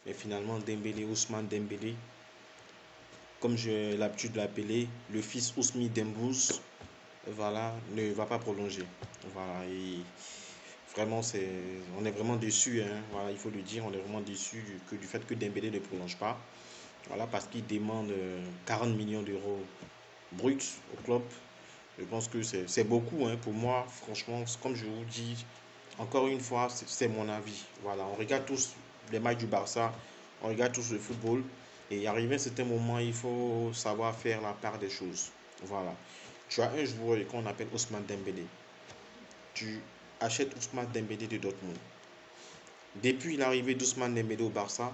Mais finalement, Dembélé, Ousmane Dembélé, comme j'ai l'habitude de l'appeler, le fils Ousmi Dembouz, voilà, ne va pas prolonger. Voilà, et vraiment, on est vraiment déçu, hein, voilà, il faut le dire, on est vraiment déçu du fait que Dembélé ne prolonge pas. Voilà, parce qu'il demande 40 millions d'euros bruts au club. Je pense que c'est beaucoup, hein, pour moi. Franchement, comme je vous dis, encore une fois, c'est mon avis. Voilà, on regarde tous les matchs du Barça, on regarde tous le football. Et arrivé à un certain moment, il faut savoir faire la part des choses. Voilà. Tu as un joueur qu'on appelle Ousmane Dembélé. Tu achètes Ousmane Dembélé de Dortmund. Depuis l'arrivée d'Ousmane Dembélé au Barça,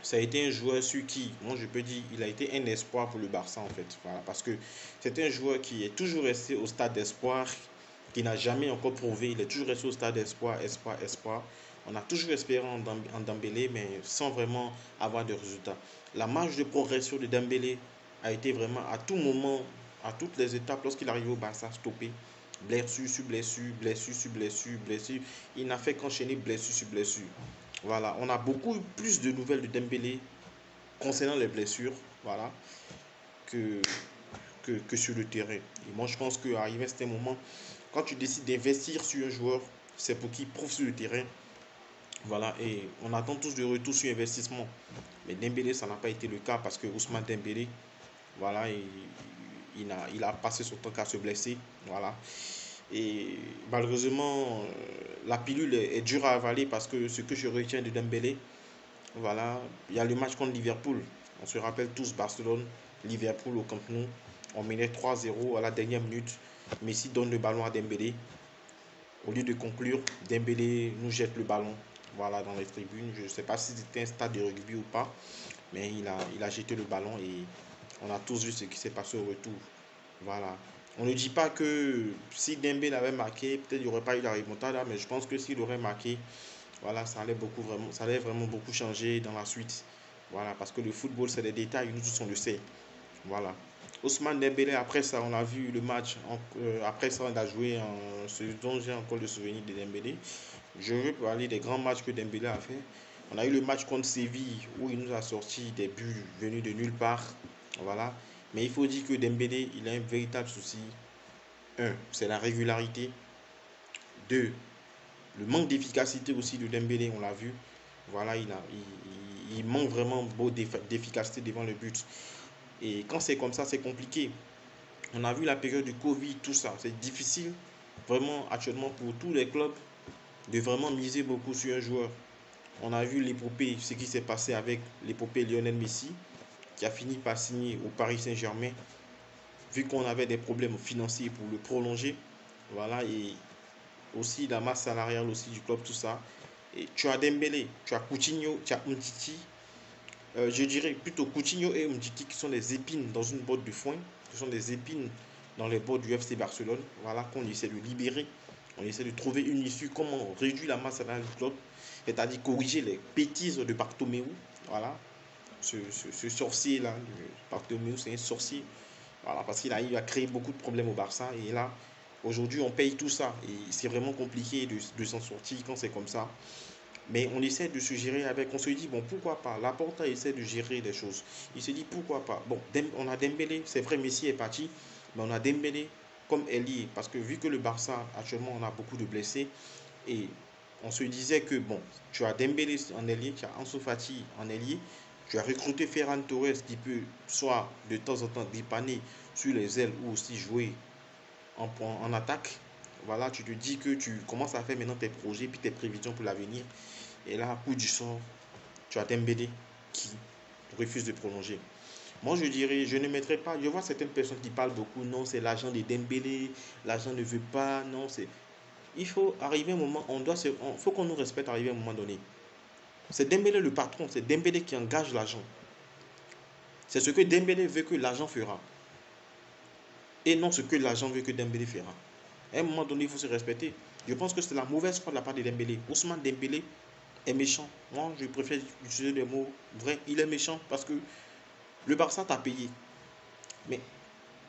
ça a été un joueur sur qui, moi je peux dire, il a été un espoir pour le Barça en fait. Voilà, parce que c'est un joueur qui est toujours resté au stade d'espoir, qui n'a jamais encore prouvé. Il est toujours resté au stade d'espoir, espoir, espoir. On a toujours espéré en Dembélé, mais sans vraiment avoir de résultats. La marge de progression de Dembélé a été vraiment à tout moment, à toutes les étapes, lorsqu'il arrive au Barça, stoppé. Blessure sur blessure, blessure sur blessure, blessure. Il n'a fait qu'enchaîner blessure sur blessure. Voilà, on a beaucoup plus de nouvelles de Dembélé concernant les blessures, voilà, que, que sur le terrain. Et moi, je pense qu'arrivé à ce moment, quand tu décides d'investir sur un joueur, c'est pour qu'il prouve sur le terrain. Voilà, et on attend tous de retour sur investissement. Mais Dembélé, ça n'a pas été le cas parce que Ousmane Dembélé, voilà, il a passé son temps qu'à se blesser. Voilà. Et malheureusement, la pilule est dure à avaler parce que ce que je retiens de Dembélé, voilà, il y a le match contre Liverpool. On se rappelle tous Barcelone, Liverpool au Camp Nou. On menait 3-0 à la dernière minute. Messi donne le ballon à Dembélé. Au lieu de conclure, Dembélé nous jette le ballon. Voilà, dans les tribunes. Je ne sais pas si c'était un stade de rugby ou pas, mais il a jeté le ballon et on a tous vu ce qui s'est passé au retour. Voilà. On ne dit pas que si Dembélé avait marqué, peut-être il n'y aurait pas eu la remontada, mais je pense que s'il aurait marqué, voilà, ça allait vraiment beaucoup changer dans la suite. Voilà, parce que le football, c'est des détails, nous tous on le sait. Voilà. Ousmane Dembélé, après ça, on a vu le match. Après ça, on a joué en ce dont j'ai encore le souvenir de Dembélé. Je veux parler des grands matchs que Dembélé a fait. On a eu le match contre Séville où il nous a sorti des buts venus de nulle part. Voilà. Mais il faut dire que Dembélé, il a un véritable souci. Un, c'est la régularité. Deux, le manque d'efficacité aussi de Dembélé, on l'a vu. Voilà, il manque vraiment d'efficacité devant le but. Et quand c'est comme ça, c'est compliqué. On a vu la période du Covid, tout ça. C'est difficile, vraiment, actuellement, pour tous les clubs, de vraiment miser beaucoup sur un joueur. On a vu l'épopée, ce qui s'est passé avec l'épopée Lionel Messi, qui a fini par signer au Paris Saint-Germain, vu qu'on avait des problèmes financiers pour le prolonger. Voilà, et aussi la masse salariale aussi du club, tout ça. Et tu as Dembélé, tu as Coutinho, tu as Umtiti. Je dirais plutôt Coutinho et Umtiti qui sont des épines dans une botte de foin, qui sont des épines dans les bottes du FC Barcelone. Voilà, qu'on essaie de libérer. On essaie de trouver une issue, comment réduire la masse salariale du club, c'est-à-dire corriger les bêtises de Bartomeu. Voilà, ce sorcier-là, Bartomeu, c'est un sorcier. Voilà, parce qu'il arrive à créer beaucoup de problèmes au Barça. Et là, aujourd'hui, on paye tout ça. Et c'est vraiment compliqué de s'en sortir quand c'est comme ça. Mais on essaie de se gérer avec. On se dit, bon, pourquoi pas. Laporta essaie de gérer des choses. Il se dit, pourquoi pas. Bon, on a Dembélé. C'est vrai, Messi est parti. Mais on a Dembélé comme ailier. Parce que vu que le Barça, actuellement, on a beaucoup de blessés. Et on se disait que, bon, tu as Dembélé en ailier, tu as Ansu Fati en ailier. Tu as recruté Ferran Torres qui peut soit de temps en temps dépanner sur les ailes ou aussi jouer en attaque. Voilà, tu te dis que tu commences à faire maintenant tes projets puis tes prévisions pour l'avenir. Et là, à coup du sort, tu as Dembélé qui refuse de prolonger. Moi, je dirais, je ne mettrais pas. Je vois certaines personnes qui parlent beaucoup. Non, c'est l'agent de Dembélé. L'agent ne veut pas. Non, c'est. Il faut arriver un moment. Faut qu'on nous respecte arriver à un moment donné. C'est Dembélé le patron. C'est Dembélé qui engage l'agent. C'est ce que Dembélé veut que l'agent fera. Et non ce que l'agent veut que Dembélé fera. À un moment donné, il faut se respecter. Je pense que c'est la mauvaise foi de la part de Dembélé. Ousmane Dembélé est méchant. Moi, je préfère utiliser des mots vrais. Il est méchant parce que le Barça t'a payé. Mais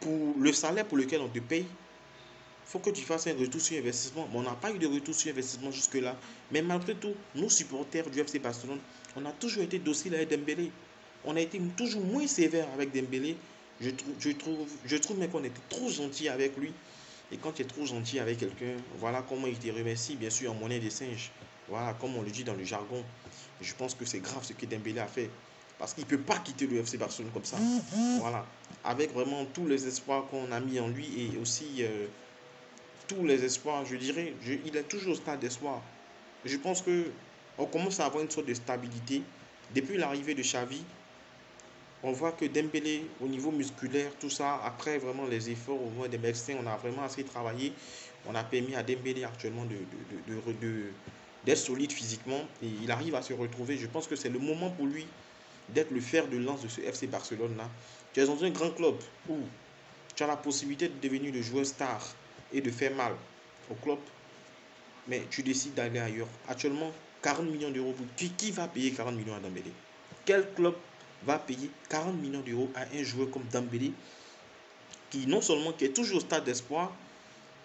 pour le salaire pour lequel on te paye, il faut que tu fasses un retour sur investissement. Mais on n'a pas eu de retour sur investissement jusque-là. Mais malgré tout, nous, supporters du FC Barcelone, On a toujours été docile avec Dembélé. On a été toujours moins sévère avec Dembélé. Je trouve même qu'on était trop gentil avec lui. Et quand tu es trop gentil avec quelqu'un, voilà comment il te remercie, bien sûr, en monnaie des singes. Voilà, comme on le dit dans le jargon. Je pense que c'est grave ce que Dembélé a fait. Parce qu'il ne peut pas quitter le FC Barcelone comme ça. Voilà. Avec vraiment tous les espoirs qu'on a mis en lui et aussi tous les espoirs, je dirais, il est toujours au stade d'espoir. Je pense que on commence à avoir une sorte de stabilité. Depuis l'arrivée de Xavi, on voit que Dembélé, au niveau musculaire, tout ça, après vraiment les efforts au moins des médecins, on a vraiment assez travaillé. On a permis à Dembélé actuellement d'être solide physiquement et il arrive à se retrouver. Je pense que c'est le moment pour lui d'être le fer de lance de ce FC Barcelone-là. Tu es dans un grand club où tu as la possibilité de devenir le joueur star et de faire mal au club, mais tu décides d'aller ailleurs. Actuellement, 40 millions d'euros, qui va payer 40 millions à Dembélé? Quel club va payer 40 millions d'euros à un joueur comme Dembélé qui non seulement qui est toujours au stade d'espoir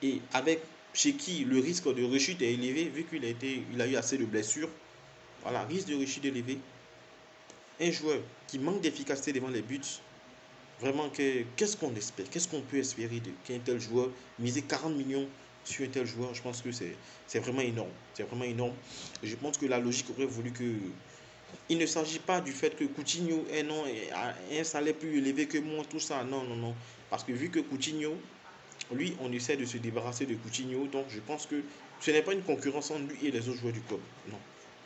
et avec chez qui le risque de rechute est élevé vu il a eu assez de blessures. Voilà, risque de rechute élevé. Un joueur qui manque d'efficacité devant les buts, vraiment, qu'est-ce qu'on espère? Qu'est-ce qu'on peut espérer qu'un tel joueur, miser 40 millions sur un tel joueur? Je pense que c'est vraiment énorme. C'est vraiment énorme. Et je pense que la logique aurait voulu que. Il ne s'agit pas du fait que Coutinho a un salaire plus élevé que moi, tout ça. Non, non, non. Parce que vu que Coutinho, lui, on essaie de se débarrasser de Coutinho. Donc je pense que ce n'est pas une concurrence entre lui et les autres joueurs du club. Non.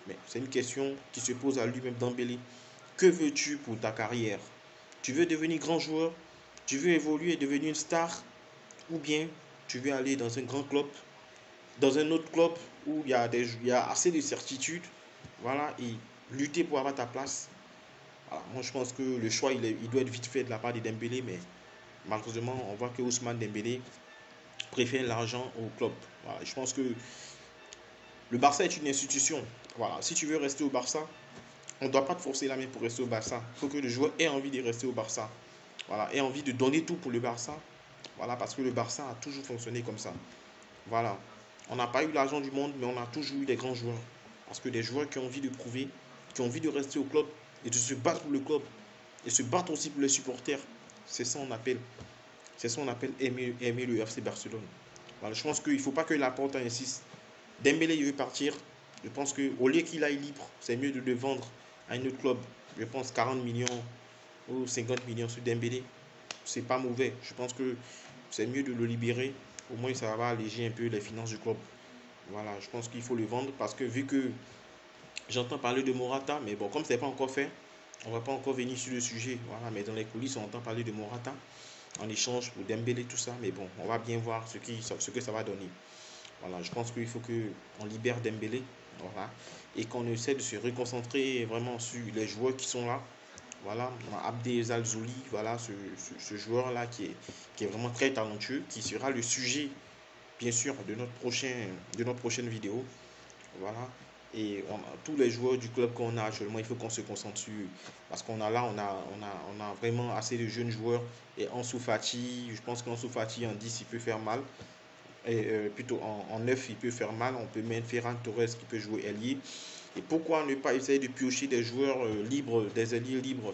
Mais c'est une question qui se pose à lui-même Dembélé. Que veux-tu pour ta carrière? Tu veux devenir grand joueur? Tu veux évoluer et devenir une star? Ou bien tu veux aller dans un grand club, dans un autre club où il y a assez de certitudes, voilà, et lutter pour avoir ta place? Voilà, moi je pense que le choix il doit être vite fait de la part de Dembélé, mais malheureusement on voit que Ousmane Dembélé préfère l'argent au club. Voilà, je pense que le Barça est une institution. Voilà, si tu veux rester au Barça, on ne doit pas te forcer la main pour rester au Barça. Il faut que le joueur ait envie de rester au Barça. Voilà, ait envie de donner tout pour le Barça. Voilà, parce que le Barça a toujours fonctionné comme ça. Voilà. On n'a pas eu l'argent du monde, mais on a toujours eu des grands joueurs. Parce que des joueurs qui ont envie de prouver, qui ont envie de rester au club et de se battre pour le club et se battre aussi pour les supporters. C'est ça qu'on appelle, c'est ça qu'on appelle aimer le FC Barcelone. Voilà, je pense qu'il ne faut pas que Laporte insiste. Dembélé, il veut partir. Je pense qu'au lieu qu'il aille libre, c'est mieux de le vendre à un autre club. Je pense 40 millions ou 50 millions sur Dembélé. C'est pas mauvais. Je pense que c'est mieux de le libérer. Au moins, ça va alléger un peu les finances du club. Voilà, je pense qu'il faut le vendre parce que vu que j'entends parler de Morata, mais bon, comme ce n'est pas encore fait, on ne va pas encore venir sur le sujet. Voilà, mais dans les coulisses, on entend parler de Morata en échange pour Dembélé, tout ça. Mais bon, on va bien voir ce que ça va donner. Voilà, je pense qu'il faut qu'on libère Dembélé. Voilà, et qu'on essaie de se reconcentrer vraiment sur les joueurs qui sont là. Voilà, Abdel Alzouli, voilà, ce joueur-là qui est vraiment très talentueux, qui sera le sujet, bien sûr, de notre prochaine vidéo. Voilà. Et tous les joueurs du club qu'on a actuellement, il faut qu'on se concentre sur. Parce qu'on a là, on a vraiment assez de jeunes joueurs. Et Ansu Fati, je pense qu'Ansu Fati en 10, il peut faire mal. Et plutôt en 9, il peut faire mal. On peut mettre Ferran Torres qui peut jouer ailier. Et pourquoi ne pas essayer de piocher des joueurs libres, des alliés libres,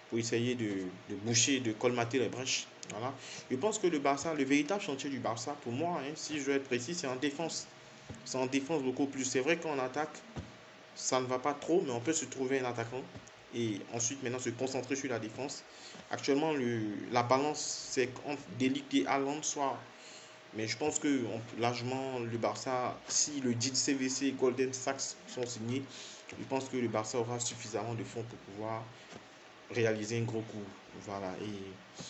pour essayer de boucher, de colmater les brèches. Voilà. Je pense que le Barça, le véritable chantier du Barça, pour moi, hein, si je veux être précis, c'est en défense. C'est en défense beaucoup plus. C'est vrai qu'en attaque, ça ne va pas trop, mais on peut se trouver un attaquant. Et ensuite, maintenant, se concentrer sur la défense. Actuellement, la balance, c'est entre Delict et Haaland, soit. Mais je pense que largement, le Barça, si le deal CVC et Golden Sachs sont signés, je pense que le Barça aura suffisamment de fonds pour pouvoir réaliser un gros coup. Voilà. Et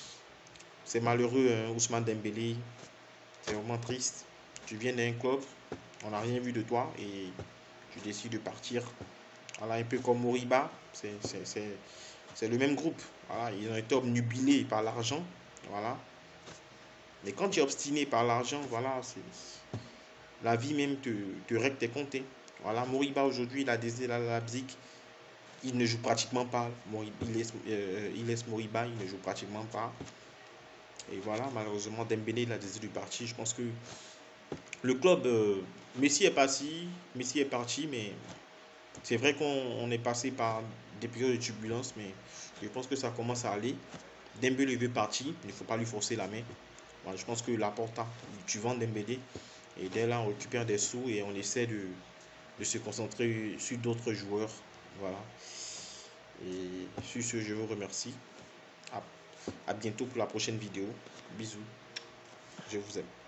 c'est malheureux, hein, Ousmane Dembélé. C'est vraiment triste. Tu viens d'un club, on n'a rien vu de toi et tu décides de partir. Voilà, un peu comme Moriba, c'est le même groupe. Voilà, ils ont été obnubilés par l'argent. Voilà. Mais quand tu es obstiné par l'argent, voilà, la vie même te règle tes comptes. Hein. Voilà, Moriba aujourd'hui, il a décidé à Leipzig. Il ne joue pratiquement pas. Il laisse Moriba, il ne joue pratiquement pas. Et voilà, malheureusement, Dembélé, il a décidé de partir. Je pense que le club, Messi est parti, mais C'est vrai qu'on est passé par des périodes de turbulence, mais je pense que ça commence à aller. Dembélé veut partir, il ne faut pas lui forcer la main. Voilà, je pense que Laporta, tu vends Dembélé, et dès là, on récupère des sous et on essaie de se concentrer sur d'autres joueurs. Voilà. Et sur ce, je vous remercie. À bientôt pour la prochaine vidéo. Bisous. Je vous aime.